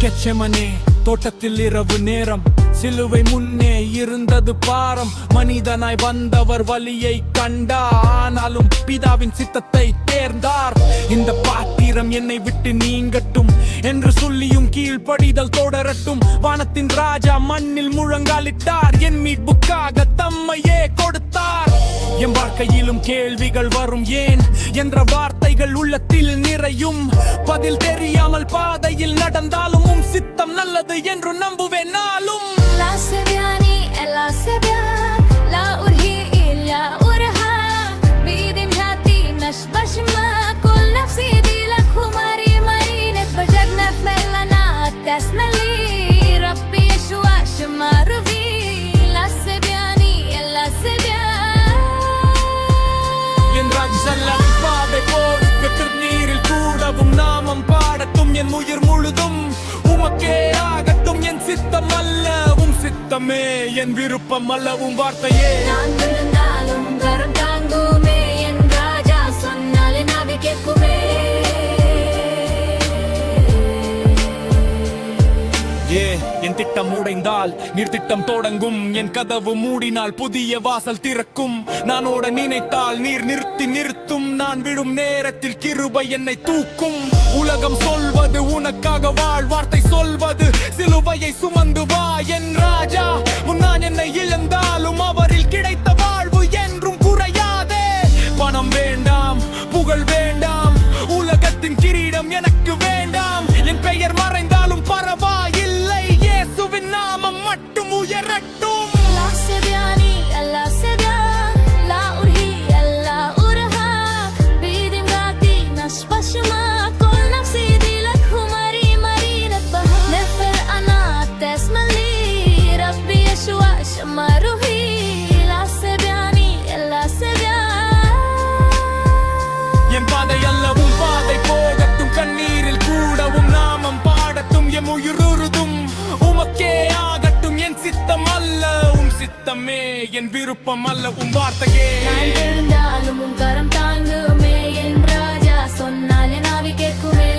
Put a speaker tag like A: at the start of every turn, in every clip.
A: கெச்செமனே தோட்டத்தில் இரவு நேரம், சிலுவை முன்னே இருந்தது பாரம். மனிதனாய் வந்தவர் வலியை கண்டார், ஆனாலும் பிதாவின் சித்தத்தை தேர்ந்தார். இந்த பாத்திரம் என்னை விட்டு நீங்கட்டும் என்று சொல்லியும் கீழ்ப்படிதல் தொடரட்டும். வானத்தின் ராஜா மண்ணில் முழங்காலிட்டார், என் மீட்புக்காக தம்மையே கொடுத்தார். என் வாழ்க்கையிலும் கேள்விகள் வரும், ஏன் என்ற வார்த்தைகள் உள்ளத்தில் நிறையும். பதில் தெரியாமல் பாதையில் நடந்தாலும் சித்தம் நல்லது என்று நம்புவேன் நாளும்.
B: لا سبياني إلا سبيان لا أرهي إلا أرهاك بإيدي مهاتي نشبش ما كل نفسي دي لك خماري مرينة بجرنا فلنا تسملي ربي يشوى شمار في لا سبياني إلا سبيان
A: என் ராஜ்சல்லம் பாதை போருக்கு நீரில் கூடவும் நாமம் பாடட்டும். என் உயிர் முழுதும் உமக்கே ஆகட்டும். என் சித்தம் அல்ல உம் சித்தமே, என் விருப்பம் அல்ல உம் வார்த்தையே.
B: நான் விழுந்தாலும் கரம் தாங்குமே, என் ராஜா சொன்னாலே நாவி கேட்குமே.
A: என் திட்டம் உடைந்தால் நீர் திட்டம் தொடங்கும், என் கதவு மூடினால் புதிய வாசல் திறக்கும். நான் ஓட நினைத்தால் நீர் நிறுத்தும், நான் விடும் நேரத்தில் கிருபை என்னை தூக்கும். உலகம் சொல்வது உனக்காக வாழ், வார்த்தை சொல்வது சிலுவையை சுமந்து வா. என் ராஜா நான் என்னை இழந்தாலும் அவரில் கிடைத்த வாழ்வு என்றும் குறையாதே. பணம் வேண்டாம், புகழ் வேண்டாம், உலகத்தின் கிரீடம் எனக்கு வேண்டாம். என் பெயர் மறைந்தாலும் பரவாயில்லை, இயேசுவின் நாமம் மட்டும் உயரட்டும்.
B: لا سبياني إلا سبيان لا أرهي إلا أرهاك بإيدي مهاتي نشبش ما كل نفسي دي لك خماري مرينة بها نفر أنا تسملي ربي يشوى شماره لا سبياني إلا سبيان
A: என் பாதை அல்லவும் பாதை போகட்டும், கண்ணீரில் கூடவும் நாமம் பாடட்டும். என் உயிருறுதும் உமக்கே ஆகட்டும். என் சித்தம் அல்ல உம் சித்தமே, என் விருப்பம் அல்ல உம் வார்த்தையே.
B: நான் விழுந்தாலும் உன் கரம் தாங்குமே, என் ராஜா சொன்னாலே நாவி கேட்குமே.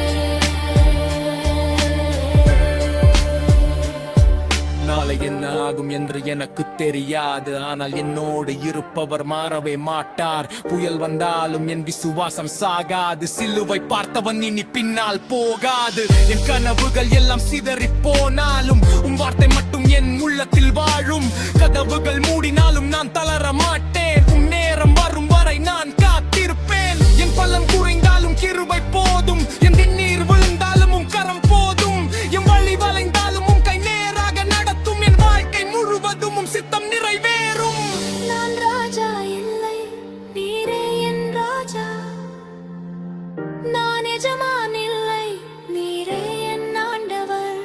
A: நாளை என்ன ஆகும் என்று எனக்கு தெரியாது, ஆனால் என்னோடு இருப்பவர் மாறவே மாட்டார். புயல் வந்தாலும் என் விசுவாசம் சாகாது, சிலுவை பார்த்தவன் இனி பின்னால் போகாது. என் கனவுகள் எல்லாம் சிதறி போனாலும் உம் வார்த்தை மட்டும் என் உள்ளத்தில் வாழும். கதவுகள் மூடினாலும் நான் தளர மாட்டேன், உம் நேரம் வரும் வரை நான் காத்திருப்பேன். என் பள்ளம் குறைந்தாலும் கிருபை போதும், என் நீர் விழுந்தாலும் உம் கரம் போதும். என் வழி வளைந்தாலும் உம் கை நேராக நடத்தும், என் வாழ்க்கை முழுவதும் உம் சித்தம் நிறைவேறும்.
B: நான் ராஜா இல்லை, நீரே என் ராஜா. நான் எஜமான் இல்லை, நீரே என் ஆண்டவர்.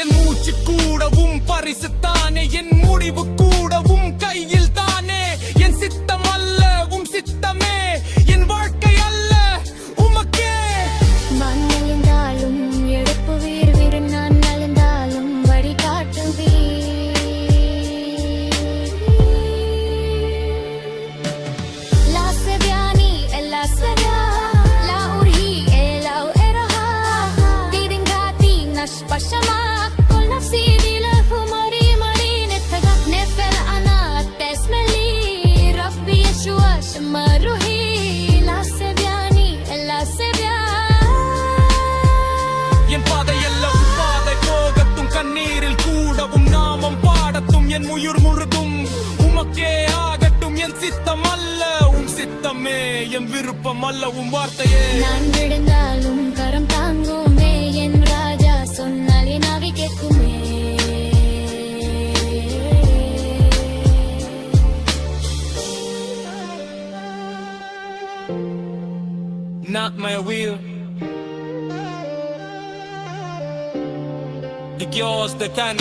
A: என் மூச்சு கூடவும் பரிசுத்தானே, என் முடிவு கூடவும் கையில் தானே. என் சித்தம் அல்ல உம் சித்தமே, என் வாழ்க்கை அல்ல உமக்கே.
B: நான் நலிந்தாலும் எழுப்புவீர், வீர் நான் நலிந்தாலும் வழிகாட்டுவீர். لا سبياني إلا سبيان لا أرهي إلا أرهاك بإيدي مهاتي نشبش ما كل نفسي دي له مرينة نفر أنا تسملي ربي يشوى شماره لا سبياني إلا سبيان
A: என் பாதை எல்லாம் பாதை போகட்டும், கண்ணீரில் கூடவும் நாமம் பாடட்டும். என் உயிர் முழுதும் உமக்கே ஆகட்டும். என் சித்தம் அல்ல உம் சித்தமே, என் விருப்பம் அல்ல உம் வார்த்தையே.
B: நான் விழுந்தாலும் கரம் தாங்குமே, என் ராஜா சொன்னாலே நாவி கேட்குமே.
A: Not my will, the yours that can